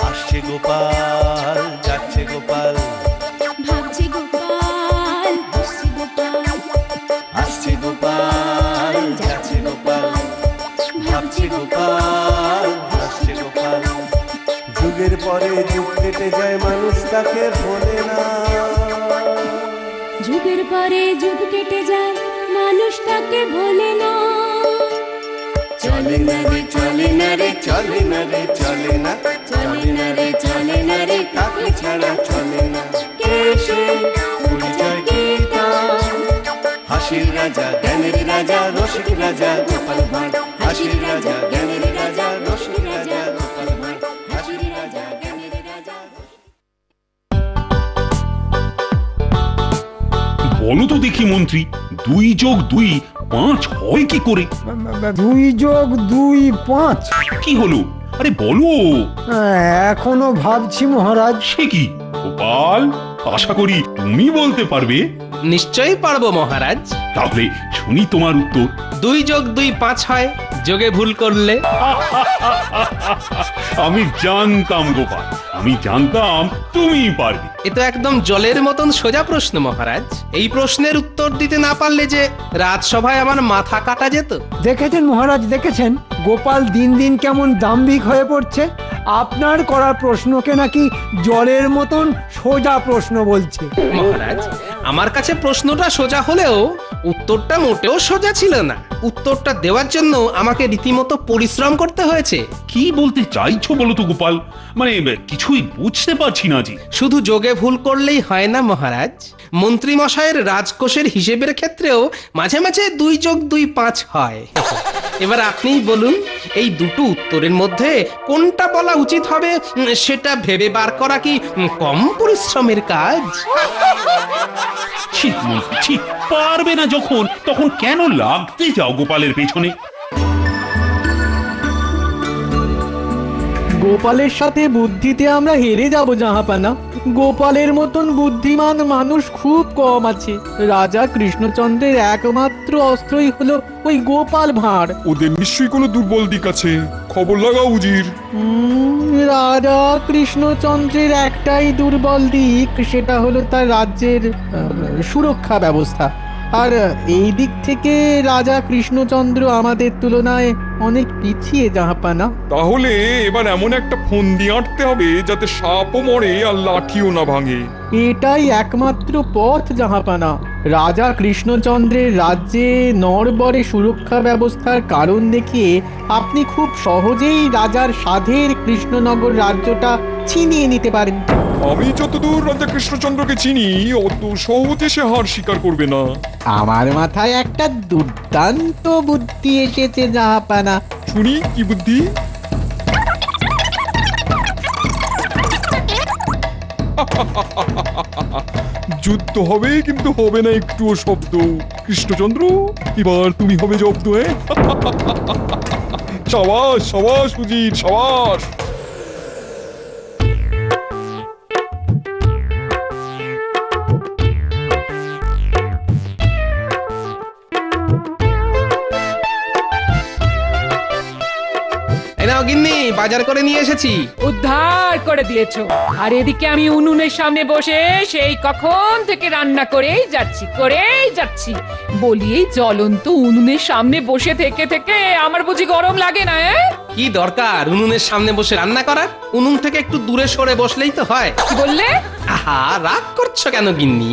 আসছে গোপাল, যাচ্ছে গোপাল, ভাবছে গোপাল, হাসছে গোপাল, আসছে গোপাল, যাচ্ছে গোপাল, ভাবছে গোপাল, হাসছে গোপাল। যুগের পরে যুগ কেটে যায়, মানুষ তাকে ভোলে না। যুগের পরে যুগ কেটে যায়, মানুষ তাকে ভোলে না। চলে না রে, চলে না রে, চলে না রে, চলে না, চলে না রে, চলে না রে, তাকে ছাড়া চলে না। কে সে? পরিচয় কি তার? হাসির রাজা, জ্ঞানের রাজা, রসিক রাজা গোপাল ভাঁড়। হাসির রাজা, জ্ঞানের রাজা, রসিক রাজা গোপাল ভাঁড়। হাসির রাজা, জ্ঞানের রাজা। বলো তো দেখি মন্ত্রী, 2 যোগ 2 5 হয় কি করে? 2 যোগ 2 5। কি হলো? আরে বলো। এখনো ভাবছি মহারাজ। সে কি গোপাল, আশা করি তুমি বলতে পারবে। নিশ্চয়ই পারবো মহারাজ। তাহলে শুনি তোমার উত্তর। 2 যোগ 2 5 হয়, যোগে ভুল করলে। আমি জানতাম গোপাল, আমি জানতাম তুমি পারবে। এ তো একদম জলের মতন সোজা প্রশ্ন মহারাজ। এই প্রশ্নের উত্তর দিতে না পারলে যে রাজসভায় আমার মাথা কাটা যেত। দেখেছেন মহারাজ, দেখেছেন গোপাল দিন দিন কেমন দাম্ভিক হয়ে পড়ছে। আপনার করা প্রশ্নকে নাকি জলের মতন সোজা প্রশ্ন বলছে। মহারাজ, আমার কাছে প্রশ্নটা সোজা হলেও উত্তরটা মোটেও সোজা ছিল না। উত্তরটা দেওয়ার জন্য আমাকে রীতিমতো পরিশ্রম করতে হয়েছে। কি বলতে চাইছো বলো তো গোপাল, মানে কিছুই বুঝতে পারছি না জি। শুধু যোগে ভুল করলেই হয় না মহারাজ, মন্ত্রী মশাইয়ের রাজকোষের হিসেবের ক্ষেত্রেও মাঝে মাঝে 2 যোগ 2 5 হয়। এবার আপনিই বলুন, এই দুটো উত্তরের মধ্যে কোনটা বলা উচিত হবে সেটা ভেবে বার করা কি কম পরিশ্রমের কাজ? ঠিক মন্ত্রী, ঠিক পারবে না যখন, তখন কেন লাগতে যাও গোপালের পেছনে? গোপালের সাথে বুদ্ধিতে আমরা হেরে যাব জাহাপানা। গোপালের মতন বুদ্ধিমান মানুষ খুব কম আছে। রাজা কৃষ্ণচন্দ্রের একমাত্র অস্ত্রই হলো ওই গোপাল ভাঁড়। ওদের নিশ্চয়ই কোনো দুর্বল দিক আছে, খবর লাগাও উজির। রাজা কৃষ্ণচন্দ্রের একটাই দুর্বল দিক, সেটা হলো তার রাজ্যের সুরক্ষা ব্যবস্থা। আর এই দিক থেকে রাজা কৃষ্ণচন্দ্র আমাদের তুলনায় অনেক পিছিয়ে জাহাপানা। তাহলে এবার এমন একটা ফন্দি আঁটতে হবে যাতে সাপও মরে আর লাঠিও না ভাঙে। এটাই একমাত্র পথ জাহাপানা। রাজা কৃষ্ণচন্দ্রের রাজ্যে নড়বড়ে সুরক্ষা ব্যবস্থার কারণ দেখিয়ে আপনি খুব সহজেই রাজার সাধের কৃষ্ণনগর রাজ্যটা ছিনিয়ে নিতে পারেন। আমি যতদূর রাজা কৃষ্ণচন্দ্রকে চিনি, অত সহজে সে হার স্বীকার করবে না। আমার মাথায় একটা দুর্দান্ত বুদ্ধি এসেছে জাহাপানা। শুনি কি বুদ্ধি? যুদ্ধ হবে, কিন্তু হবে না একটুও শব্দ। কৃষ্ণচন্দ্র, এবার তুমি হবে জব্দ। সাবাস সাবাস উজির, সাবাস। গিন্নি, বাজার করে নিয়ে এসেছি। উদ্ধার করে দিয়েছো। আর এদিকে আমি উনুনের সামনে বসে সেই কখন থেকে রান্না করেই যাচ্ছি। বলি, এই জ্বলন্ত উনুনের সামনে বসে থেকে থেকে আমার বুঝি গরম লাগে না? কি দরকার উনুনের সামনে বসে রান্না করার? উনুন থেকে একটু দূরে সরে বসলেই তো হয়। কি বললে? আহা, রাগ করছো কেন গিন্নি?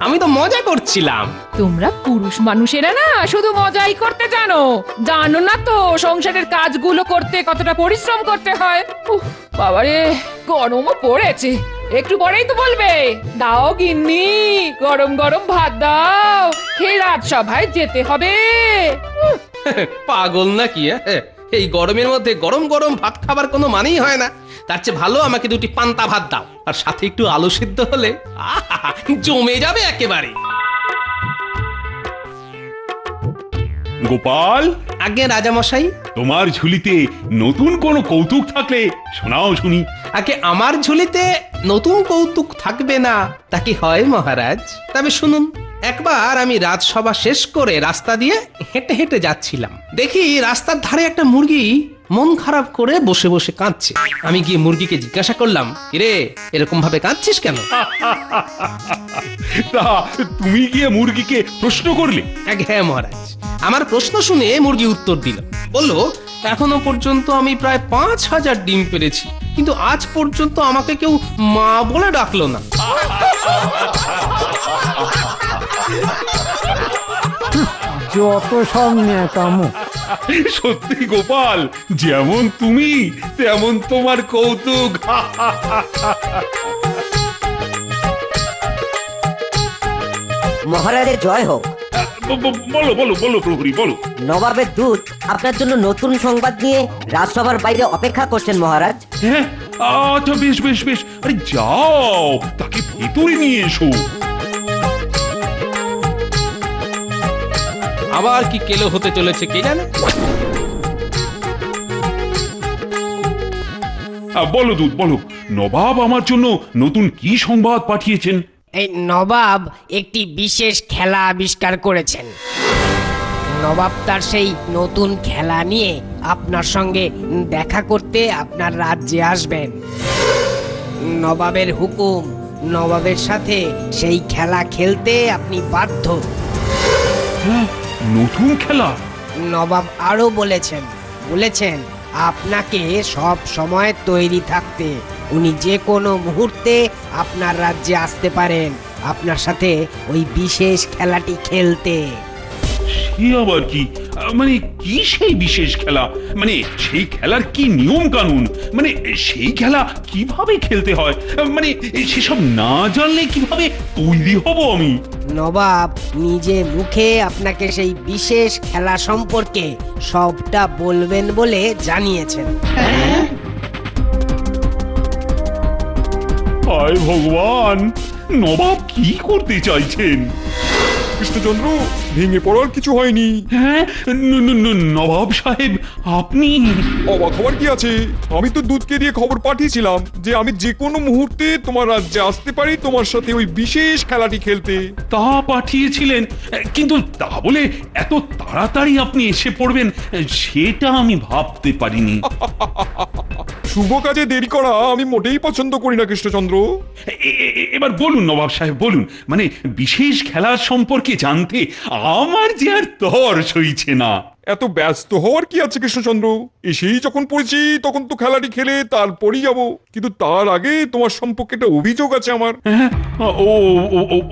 আমি তো মজা করছিলাম। তোমরা পুরুষ মানুষেরা না শুধু মজাই করতে জানো না তো সংসারের কাজগুলো করতে কতটা পরিশ্রম করতে হয়। বাবারে, গরমও পড়েছে। একটু পরেই তো বলবে, দাও গিন্নি গরম গরম ভাত দাও, খেয়ে রাজসভায় যেতে হবে। পাগল নাকি? এই গরমের মধ্যে গরম গরম ভাত খাবার কোনো মানেই হয় না। তার চেয়ে ভালো আমাকে 2টি পান্তা ভাত দাও, আর সাথে একটু আলু সিদ্ধ হলে জমে যাবে একেবারে। গোপাল, আগে রাজামশাই, তোমার ঝুলিতে নতুন কোনো কৌতুক থাকলে শোনাও শুনি। আগে আমার ঝুলিতে নতুন কৌতুক থাকবে না তা কি হয় মহারাজ? তবে শুনুন, একবার আমি রাজসভা শেষ করে রাস্তা দিয়ে হেঁটে হেঁটে যাচ্ছিলাম, দেখি রাস্তার ধারে একটা মুরগি মন খারাপ করে বসে বসে কাঁদছে। আমি গিয়ে মুরগিকে জিজ্ঞাসা করলাম, রে এরকম ভাবে কাঁদছিস কেন? তা তুমি গিয়ে মুরগিকে প্রশ্ন করলে? হ্যাঁ মহারাজ, আমার প্রশ্ন শুনে মুরগি উত্তর দিল, বলল, এখনো পর্যন্ত আমি প্রায় 5000 ডিম পেরেছি, কিন্তু আজ পর্যন্ত আমাকে কেউ মা বলে ডাকলো না। যত সব ন্যাকামো। সত্যি গোপাল, যেমন তুমি তেমন তোমার কৌতুক। মহারাজের জয় হোক। বলো বলো বলো প্রহরী বলো। নবাবের দূত আপনার জন্য নতুন সংবাদ নিয়ে রাজসভার বাইরে অপেক্ষা করছেন মহারাজ। হ্যাঁ, আচ্ছা বেশ বেশ বেশ, আরে যাও তাকে ভেতরে নিয়ে এসো। আবার কি কেলো হতে চলেছে কে জানে। বলো দূত বলো, নবাব আমার জন্য নতুন কি সংবাদ পাঠিয়েছেন? এই নবাব একটি বিশেষ খেলা আবিষ্কার করেছেন। নবাব তার সেই নতুন খেলা নিয়ে আপনার সঙ্গে দেখা করতে আপনার রাজ্যে আসবেন। নবাবের হুকুম, নবাবের সাথে সেই খেলা খেলতে আপনি বাধ্য। নতুন খেলা? নবাব আরো বলেছেন আপনাকে সব সময় তৈরি থাকতে। উনি যে কোনো মুহূর্তে আপনার রাজ্যে আসতে পারেন আপনার সাথে ওই বিশেষ খেলাটি খেলতে। সে আবার কি? মানে কি সেই বিশেষ খেলা? মানে সেই খেলার কি নিয়ম কানুন? মানে সেই খেলা কিভাবে খেলতে হয়? মানে সেসব না জানলে কিভাবে তৈরি হব আমি? নবাব নিজে মুখে আপনাকে সেই বিশেষ খেলা সম্পর্কে সবটা বলবেন বলে জানিয়েছেন। হায় ভগবান, নবাব কি করতে চাইছেন? কৃষ্ণচন্দ্র, ভেঙে পড়ার কিছু হয়নি। হ্যাঁ, নবাব সাহেব আপনি? অবাক হওয়ার কি আছে? আমি তো দূতকে দিয়ে খবর পাঠিয়েছিলাম যে আমি যে কোনো মুহূর্তে তোমার রাজ্যে আসতে পারি তোমার সাথে ওই বিশেষ খেলাটি খেলতে। তা পাঠিয়েছিলেন, কিন্তু তা বলে এত তাড়াতাড়ি আপনি এসে পড়বেন সেটা আমি ভাবতে পারিনি। শুভ কাজে দেরি করা আমি মোটেই পছন্দ করি না কৃষ্ণচন্দ্র। এবার বলুন নবাব সাহেব বলুন, মানে বিশেষ খেলার সম্পর্কে জানতে আমার যে আর তর সইছে না। এত ব্যস্ত হওয়ার কি আছে কৃষ্ণচন্দ্র? এসেই যখন পড়েছি তখন তো খেলাটি খেলে তারপরই যাব, কিন্তু তার আগে তোমার সম্পর্কে একটা অভিযোগ আছে আমার।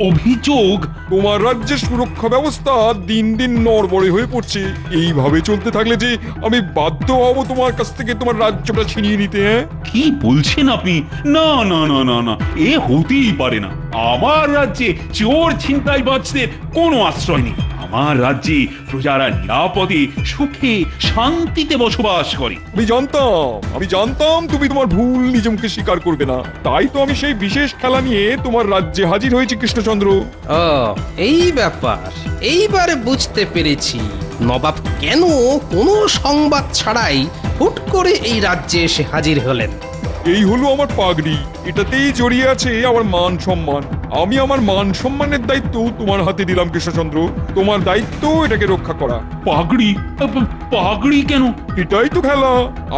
অভিযোগ? তোমার রাজ্যের সুরক্ষা ব্যবস্থা দিন দিন নড়বড়ে হয়ে পড়ছে। এইভাবে চলতে থাকলে যে আমি বাধ্য হব তোমার কাছ থেকে তোমার রাজ্যটা ছিনিয়ে নিতে। কি বলছেন আপনি? না না না না না, এ হতেই পারে না। আমার রাজ্যে চোর ছিনতাইবাজদের কোনো আশ্রয় নেই। আমার রাজ্যে প্রজারা নিরাপদে সুখে শান্তিতে বসবাস করে। আমি জানতাম তুমি তোমার ভুল নিজ মুখে স্বীকার করবে না, তাই তো আমি সেই বিশেষ খেলা নিয়ে তোমার রাজ্যে হাজির হয়েছি কৃষ্ণচন্দ্র। ও এই ব্যাপার, এইবারে বুঝতে পেরেছি নবাব কেন কোনো সংবাদ ছাড়াই হুট করে এই রাজ্যে এসে হাজির হলেন। এই হলো আমার পাগড়ি, এটাতেই জড়িয়ে আছে আমার মান সম্মান। আমি আমার মান সম্মানের দায়িত্ব তোমার হাতে দিলাম কৃষ্ণচন্দ্র। তোমার দায়িত্ব এটাকে রক্ষা করা। পাগড়ি? পাগড়ি কেন? এটাই তো খেলা।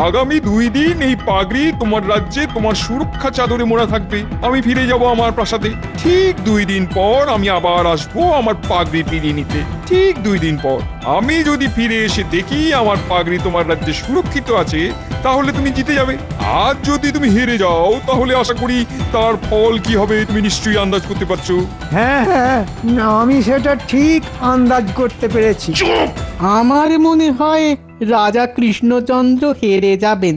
আগামী 2 দিন এই পাগড়ি তোমার রাজ্যে তোমার সুরক্ষা চাদরে মোড়া থাকবে। আমি ফিরে যাব আমার প্রাসাদে। ঠিক 2 দিন পর আমি আবার আসবো আমার পাগড়ি ফিরিয়ে নিতে। ঠিক 2 দিন পর আমি যদি ফিরে এসে দেখি আমার পাগড়ি তোমার রাজ্যে সুরক্ষিত আছে, তাহলে তুমি জিতে যাবে। আর যদি তুমি হেরে যাও তাহলে আশা করি তার ফল কি হবে তুমি নিশ্চয়ই আন্দাজ করতে পারছো। হ্যাঁ হ্যাঁ, আমি সেটা ঠিক আন্দাজ করতে পেরেছি। আমার মনে হয় রাজা কৃষ্ণচন্দ্র হেরে যাবেন।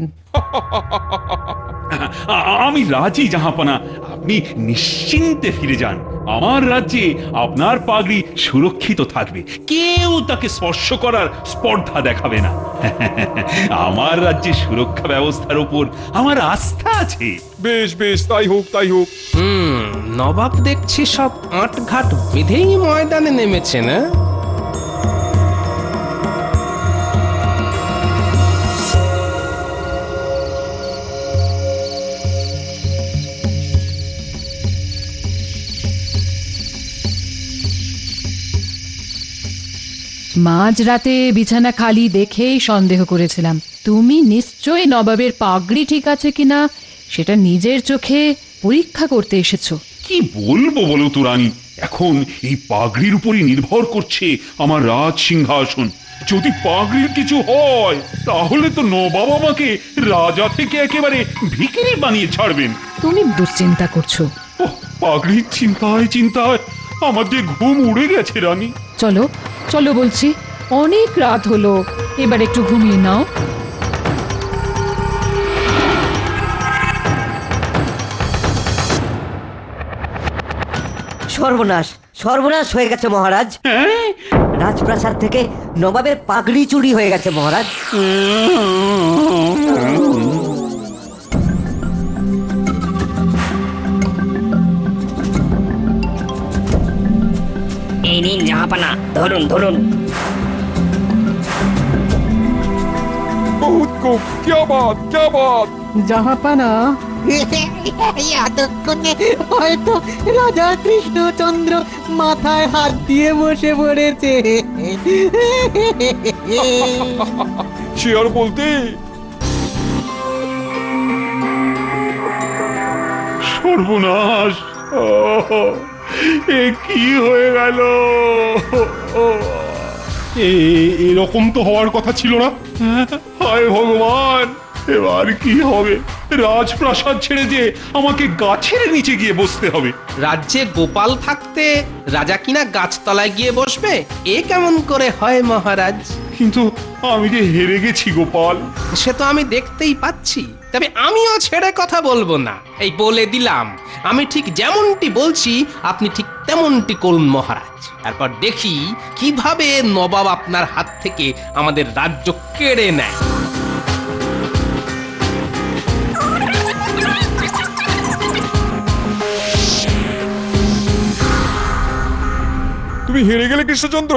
আমি রাজি জাহাপনা, আপনি নিশ্চিন্তে ফিরে যান। আমার রাজ্যে আপনার পাগড়ি সুরক্ষিত থাকবে, কেউ তাকে স্পর্শ করার স্পর্ধা দেখাবে না। আমার রাজ্যে সুরক্ষা ব্যবস্থার উপর আমার আস্থা আছে। বেশ বেশ, তাই হোক তাই হোক। নবাব দেখছি সব আটঘাট বেঁধেই ময়দানে নেমেছে না? মাঝরাতে বিছানা খালি দেখেই সন্দেহ করেছিলাম। তুমি নিশ্চয়ই নবাবের পাগড়ি ঠিক আছে কিনা সেটা নিজের চোখে পরীক্ষা করতে এসেছো। কি বলবো বলো তো রানী, এখন এই পাগড়ির উপরই নির্ভর করছে আমার রাজ সিংহাসন। যদি পাগড়ির কিছু হয় তাহলে তো নবাব আমাকে রাজা থেকে একেবারে ভিখারি বানিয়ে ছাড়বেন। তুমি দুশ্চিন্তা করছো। ওহ, পাগড়ির চিন্তায় চিন্তায় আমার যে ঘুম উড়ে গেছে রানী। চলো চলো বলছি, অনেক রাত হলো, এবার একটু ঘুমিয়ে নাও। সর্বনাশ, সর্বনাশ হয়ে গেছে মহারাজ। রাজপ্রাসাদ থেকে নবাবের পাগড়ি চুরি হয়ে গেছে মহারাজ। এই নিন জাহাপানা, ধরুন ধরুন। বহুত খুব, क्या बात क्या बात। জাহাপানা, এতক্ষণে হয়তো রাজা কৃষ্ণচন্দ্র মাথায় হাত দিয়ে বসে পড়েছে। সে আর বলতে। সর্বনাশ, এ কি হয়ে গেল? এরকম তো হওয়ার কথা ছিল না। হায় ভগবান, এবার কি হবে? রাজপ্রাসাদ ছেড়ে যে আমাকে গাছের নিচে গিয়ে বসতে হবে। রাজ্যে গোপাল থাকতে রাজা কিনা গাছতলায় গিয়ে বসবে? এ কেমন করে হয় মহারাজ? কিন্তু আমি যে হেরে গেছি গোপাল। সে তো আমি দেখতেই পাচ্ছি, তবে আমিও ছেড়ে কথা বলবো না। এই বলে দিলাম, আমি ঠিক যেমনটি বলছি আপনি ঠিক তেমনটি করুন মহারাজ। তারপর দেখি কিভাবে নবাব আপনার হাত থেকে আমাদের রাজ্য কেড়ে নেয়। তুমি হেরে গেলে কৃষ্ণচন্দ্র।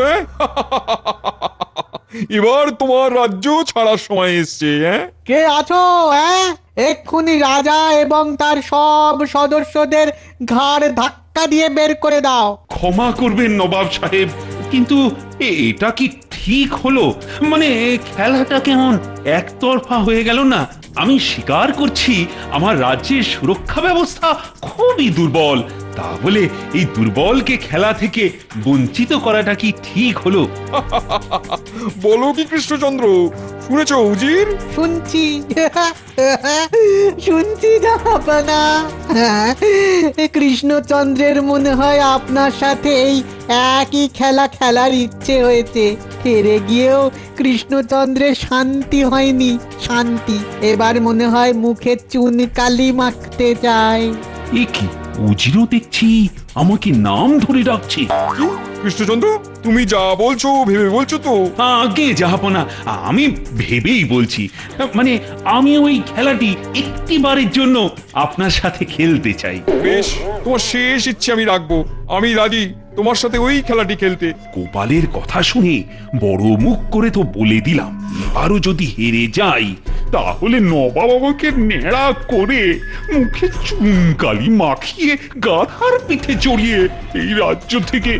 এবার তোমার রাজ্য ছাড়ার সময় এসছে। কে আছো? এক্ষুনি রাজা এবং তার সব সদস্যদের ঘাড় ধাক্কা দিয়ে বের করে দাও। ক্ষমা করবেন নবাব সাহেব, কিন্তু এটা কি ঠিক হলো? মানে খেলাটা কেমন একতরফা হয়ে গেল না? আমি স্বীকার করছি আমার রাজ্যের সুরক্ষা ব্যবস্থা খুবই দুর্বল, তাহলে এই দুর্বলকে খেলা থেকে বঞ্চিত করাটা কি ঠিক হলো? বলো কি কৃষ্ণচন্দ্র, শুনেছ উজির? শুনছি শুনছি জাহাপানা। কৃষ্ণচন্দ্রের মনে হয় আপনার সাথে এই একই খেলা খেলার ইচ্ছে হয়েছে। হেরে গিয়েও কৃষ্ণচন্দ্রের শান্তি হয়নি। শান্তি এবার মনে হয় মুখে চুন কালি মাখতে চায়। এ কি, উজিরও দেখছি আমাকে নাম ধরে ডাকছে। কৃষ্ণচন্দ্র, তুমি যা বলছো ভেবে বলছো তো? আগে জাহাপনা, আমি ভেবেই বলছি। মানে আমি ওই খেলাটি একটিবারের জন্য আপনার সাথে খেলতে চাই। বেশ, তোমার শেষ ইচ্ছে আমি রাখবো। আমি রাজি তোমার সাথে ওই খেলাটি খেলতে। গোপালের কথা শুনে বড় মুখ করে তো বলে দিলাম, এবারও যদি হেরে যাই তাহলে নবাব আমাকে নেড়া করে মুখে চুনকালি মাখিয়ে গাধার পিঠে চড়িয়ে এই রাজ্য থেকে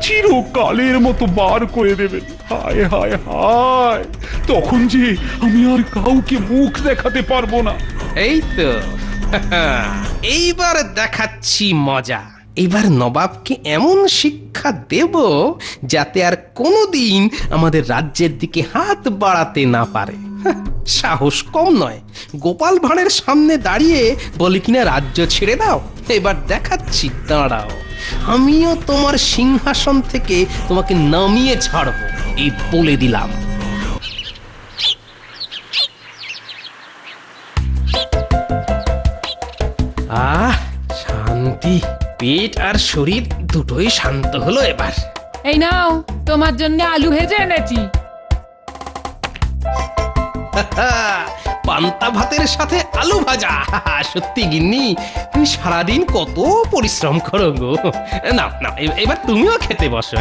চিরকালের মতো বার করে দেবেন। হায় হায় হায়, তখন যে আমি আর কাউকে মুখ দেখাতে পারবো না। এই তো এইবার দেখাচ্ছি মজা। এবার নবাবকে এমন শিক্ষা দেব যাতে আর কোনোদিন আমাদের রাজ্যের দিকে হাত বাড়াতে না পারে। সাহস কম নয়, গোপাল ভাঁড়ের সামনে দাঁড়িয়ে বলে কিনা রাজ্য ছেড়ে দাও। এবার দেখাচ্ছি, দাঁড়াও, আমিও তোমার সিংহাসন থেকে তোমাকে নামিয়ে ছাড়বো, এই বলে দিলাম। আহ, শান্তি। পেট আর শরীর দুটোই শান্ত হলো এবার। এই নাও, তোমার জন্য আলু ভেজে এনেছি। পান্তা ভাতের সাথে আলু ভাজা। সত্যি গিন্নি, তুমি সারাদিন কত পরিশ্রম করো গো। না না, এবার তুমিও খেতে বসো।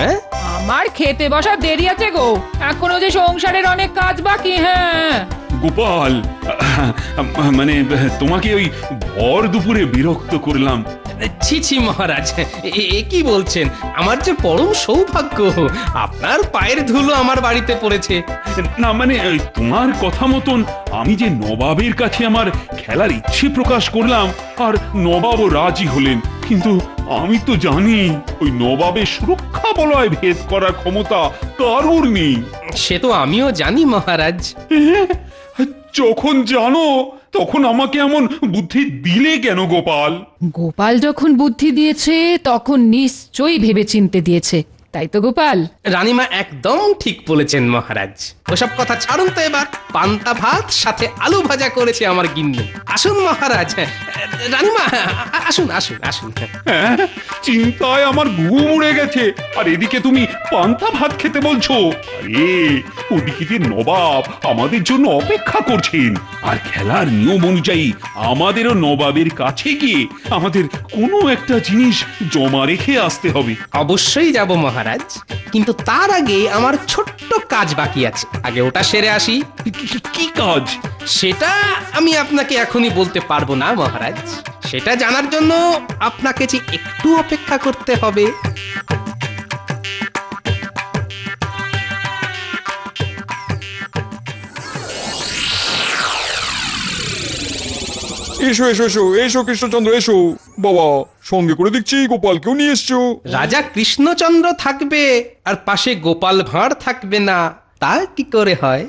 আমার খেতে বসার দেরি আছে গো, এখনো যে সংসারের অনেক কাজ বাকি। হ্যাঁ গোপাল, মানে তোমাকে ওই ভর দুপুরে বিরক্ত করলাম। ছি ছি মহারাজ, এ কি বলছেন? আমার যে পরম সৌভাগ্য, আপনার পায়ের ধুলো আমার বাড়িতে পড়েছে। না মানে তোমার কথা মতন আমি যে নবাবের কাছে আমার খেলার ইচ্ছে প্রকাশ করলাম আর নবাবও রাজি হলেন, কিন্তু আমি তো জানি ওই নবাবের সুরক্ষা বলয় ভেদ করার ক্ষমতা কারোর নেই। সে তো আমিও জানি মহারাজ। যখন জানো তখন আমাকে এমন বুদ্ধি দিলে কেন গোপাল? গোপাল যখন বুদ্ধি দিয়েছে তখন নিশ্চয়ই ভেবেচিন্তে দিয়েছে, তাই তো গোপাল? রানীমা একদম ঠিক বলেছেন মহারাজ। ওসব কথা ছাড়ুন তো এবার। পান্তা ভাত সাথে আলু ভাজা করেছে আমার গিন্নি। আসুন মহারাজ, রানীমা আসুন আসুন আসুন। হ্যাঁ, চিন্তায় আমার ঘুম উড়ে গেছে, আর এদিকে তুমি পান্তা ভাত খেতে বলছো? আরে ওদিকে যে নবাব আমাদের জন্য অপেক্ষা করছেন, আর খেলার নিয়ম অনুযায়ী আমাদেরও নবাবের কাছে গিয়ে আমাদের কোনো একটা জিনিস জমা রেখে আসতে হবে। অবশ্যই যাব মহারাজ, কিন্তু তার আগে আমার ছোট্ট কাজ বাকি আছে। আগে ওটা সেরে আসি। কি কাজ? সেটা আমি আপনাকে এখনই বলতে পারবো না মহারাজ। সেটা জানার জন্য আপনাকে যে একটু অপেক্ষা করতে হবে। এসো এসো এসো এসো কৃষ্ণচন্দ্র এসো। বাবা, সঙ্গে করে দেখছি গোপালকেও নিয়ে এসছো। রাজা কৃষ্ণচন্দ্র থাকবে আর পাশে গোপাল ভাঁড় থাকবে না, তা কি করে হয়?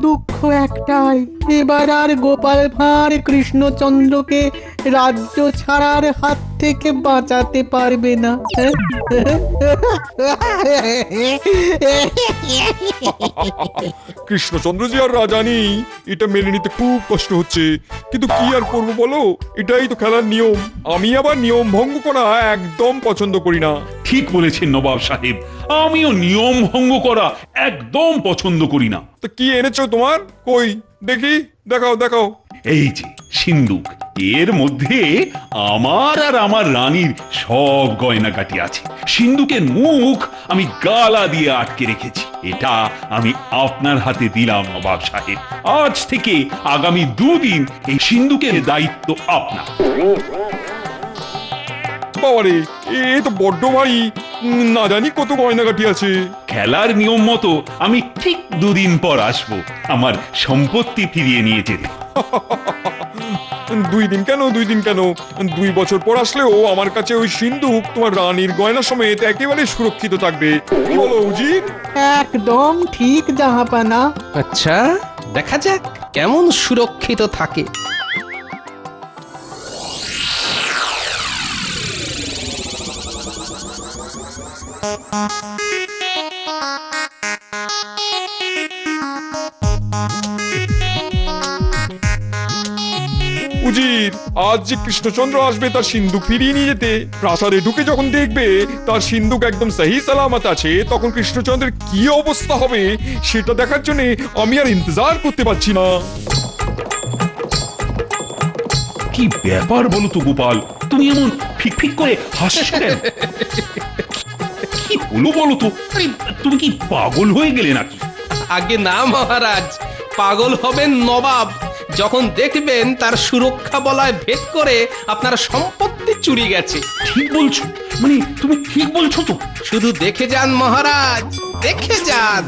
দুঃখ একটাই, এবার আর গোপাল ভাঁড় কৃষ্ণচন্দ্রকে রাজ্য ছাড়ার হাত থেকে বাঁচাতে পারবে না। কৃষ্ণচন্দ্র যে আর রাজা নেই এটা মেনে নিতে খুব কষ্ট হচ্ছে, কিন্তু কি আর করবো বলো, এটাই তো খেলার নিয়ম। আমি আবার নিয়ম ভঙ্গ করা একদম পছন্দ করি না। ঠিক বলেছেন নবাব সাহেব, আমিও নিয়ম ভঙ্গ করা একদম পছন্দ করি না। তো কি এনেছো তোমার? কই দেখি, দেখাও দেখাও। এই যে সিন্দুক, এর মধ্যে আমার আর আমার রানীর সব গয়নাগাটি আছে। সিন্দুকের মুখ আমি গালা দিয়ে আটকে রেখেছি। এটা আমি আপনার হাতে দিলাম নবাব সাহেব। আজ থেকে আগামী 2 দিন এই সিন্দুকের দায়িত্ব আপনার। বাবারে, এ তো বড্ড ভারী, না জানি কত গয়নাগাটি আছে। খেলার নিয়ম মতো আমি ঠিক 2 দিন পর আসবো আমার সম্পত্তি ফিরিয়ে নিয়ে যেতে। 2 দিন কেন, 2 দিন কেন, 2 বছর পর আসলেও আমার কাছে ওই সিন্দুক তোমার রানীর গয়না সমেত একেবারে সুরক্ষিত থাকবে। কি বলো উজির? একদম ঠিক জাহাপানা। আচ্ছা, দেখা যাক কেমন সুরক্ষিত থাকে। উজির, আজ যে কৃষ্ণচন্দ্র আসবে তার সিন্দুক ফিরিয়ে নিয়ে যেতে, প্রাসাদে ঢুকে যখন দেখবে তার সিন্দুক একদম সহি সালামত আছে, তখন কৃষ্ণচন্দ্রের কি অবস্থা হবে সেটা দেখার জন্য আমি আর ইন্তজার করতে পারছি না। কি ব্যাপার বলো তো গোপাল, তুমি এমন ফিক করে হাসছো কেন? কি হলো বলো তো? আরে তুমি কি পাগল হয়ে গেলে নাকি? আগে না মহারাজ, পাগল হবেন নবাব যখন দেখবেন তার সুরক্ষা বলয় ভেদ করে আপনার সম্পত্তি চুরি গেছে। ঠিক বলছো? মানে তুমি ঠিক বলছো তো? শুধু দেখে যান মহারাজ, দেখে যান।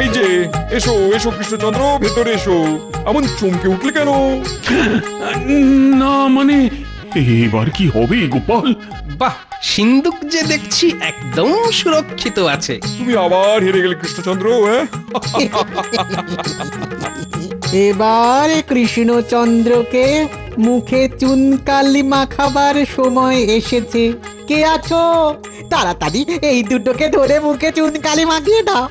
এই যে, এসো এসো কৃষ্ণচন্দ্র, ভেতরে এসো। এমন চমকে উঠলে কেন? না মানে এবার কি হবে গোপাল? বাহ, সিন্দুক যে দেখছি একদম সুরক্ষিত আছে। তুমি আবার হেরে গেলে কৃষ্ণচন্দ্র। এবার কৃষ্ণচন্দ্রকে মুখে চুনকালি মাখাবার সময় এসেছে। কে আছো? তাড়াতাড়ি এই দুটোকে ধরে মুখে চুনকালি মাখিয়ে দাও,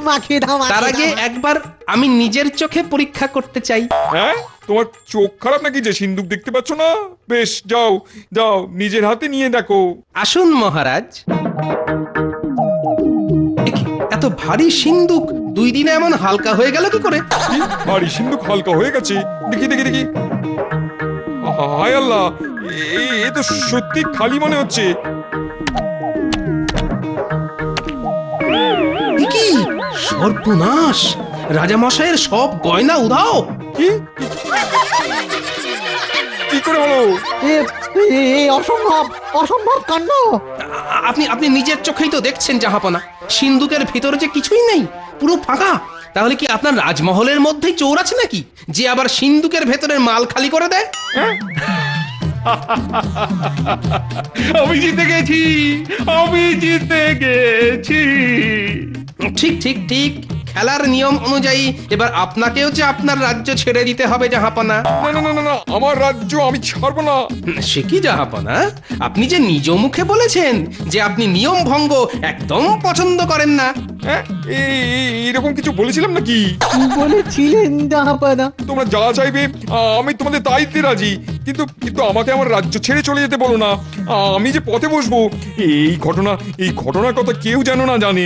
মাখিয়ে দাও। তার আগে একবার আমি নিজের চোখে পরীক্ষা করতে চাই। হ্যাঁ, তোমার চোখ খারাপ নাকি যে সিন্দুক দেখতে পাচ্ছ না? বেশ, যাও যাও, নিজের হাতে নিয়ে দেখো। আসুন মহারাজ। এত ভারী সিন্দুক 2 দিনে এমন হালকা হয়ে গেল কি করে? ভারী সিন্দুক হালকা হয়ে গেছে? দেখি দেখি দেখি। হায় আল্লাহ, এ তো সত্যি খালি মনে হচ্ছে। সর্বনাশ, রাজামশাইয়ের সব গয়না উধাও। কি কি করে হলো? অসম্ভব অসম্ভব কাণ্ড। আপনি আপনি নিজের চোখেই তো দেখছেন জাহাপনা, সিন্ধুকের ভিতরে যে কিছুই নেই, পুরো ফাঁকা। তাহলে কি আপনার রাজমহলের মধ্যেই চোর আছে নাকি, যে আবার সিন্ধুকের ভেতরের মাল খালি করে দেয়? আমি জিতে গেছি, আমি জিতে গেছি। ঠিক ঠিক ঠিক, খেলার নিয়ম অনুযায়ী এবার আপনাকেও যে আপনার রাজ্য ছেড়ে দিতে হবে জাহাপনা। না না না না না, আমার রাজ্য আমি ছাড়বো না। সে কি জাহাপনা, আপনি যে নিজ মুখে বলেছেন যে আপনি নিয়ম ভঙ্গ একদম পছন্দ করেন না। হ্যাঁ, এরকম কিছু বলেছিলাম নাকি? বলেছিলেন জাহাপানা। তোমরা যা চাইবে আমি তোমাদের তাই দিতে রাজি, কিন্তু কিন্তু আমাকে আমার রাজ্য ছেড়ে চলে যেতে বলো না। আমি যে পথে বসবো এই ঘটনার কথা কেউ যেন না জানে।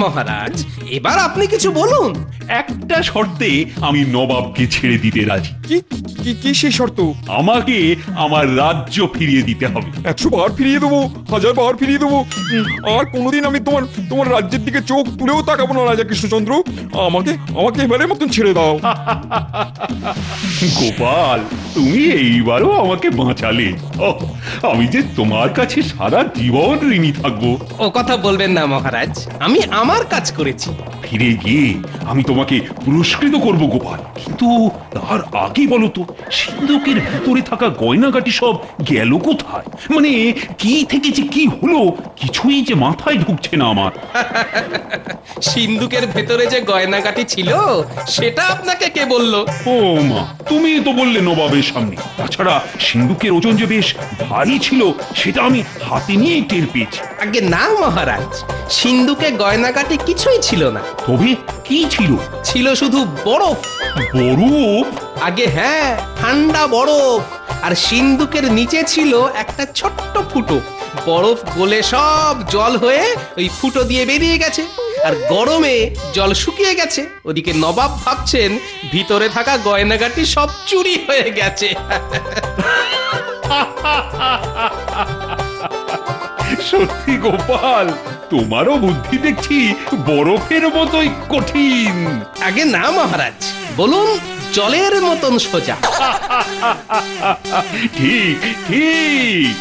মহারাজ, এবার আপনি কিছু বলুন। একটা শর্তে আমি নবাবকে ছেড়ে দিতে রাজি। কি কি কি সেই শর্ত? আমাকে আমার রাজ্য ফিরিয়ে দিতে হবে। 100 বার ফিরিয়ে দেবো, 1000 বার ফিরিয়ে দেবো, আর কোনোদিন আমি তোমার রাজ্যের দিকে চোখ তুলেও তাকাবো না রাজা কৃষ্ণচন্দ্র। আমাকে এবারের মতন ছেড়ে দাও। গোপাল, তুমি এইবারও আমাকে বাঁচালে। আমি যে তোমার কাছে সারা জীবন ঋণী থাকবো। ও কথা বলবেন না মহারাজ, আমি আমার কাজ করেছি। ফিরে গিয়ে আমি তোমাকে পুরস্কৃত করব গোপাল, কিন্তু তার আগে বলো তো, সিন্ধুকের ভিতরে থাকা গয়নাগাটি সব গেল কোথায়? মানে কি থেকে যে কি হলো কিছুই যে মাথায় ঢুকছে না আমার। সিন্ধুকের ভেতরে যে গয়নাগাটি ছিল সেটা আপনাকে কে বললো? ও মা, তুমি তো বললে নবাবের সামনে। তাছাড়া সিন্ধুকের ওজন যে বেশ ভারী ছিল সেটা আমি হাতে নিয়ে টের পেয়েছি। আগে না মহারাজ, সিন্ধুকে গয়নাগাটি কিছুই ছিল না। তবে কি ছিল? ছিল শুধু বরফ। বরফ? আগে হ্যাঁ, ঠান্ডা বরফ। আর সিন্ধুকের নিচে ছিল একটা ছোট্ট ফুটো। বরফ গলে সব জল হয়ে ওই ফুটো দিয়ে বেরিয়ে গেছে, আর গরমে জল শুকিয়ে গেছে। ওদিকে নবাব ভাবছেন ভিতরে থাকা গয়নাগাটি সব চুরি হয়ে গেছে। সত্যি গোপাল, তোমারও বুদ্ধি দেখছি বরফের মতোই কঠিন। আগে না মহারাজ, বলুন জলের মতন সোজা। ঠিক ঠিক,